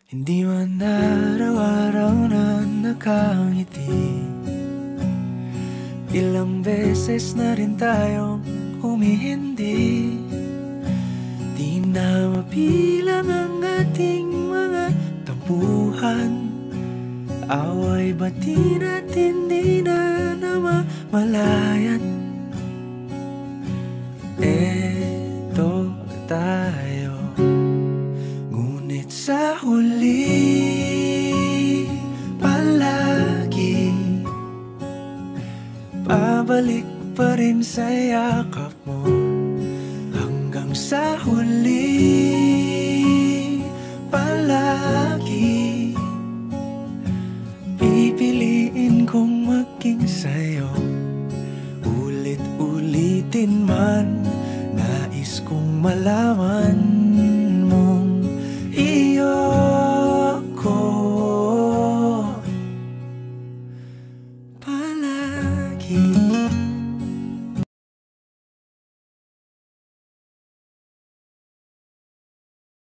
Hindi man araw-araw na nakangiti. Ilang beses na rin tayong humihindi. Di na mapilang ang ating mga tampuhan. Away bati natin di na namamalayan. Eto tayo, ngunit sa huli palagi pabalik pa rin sa yakap mo. Hanggang sa huli palagi pipiliin kong maging sa'yo. Ulit-ulitin man, nais kong malaman mong iyo ko palagi.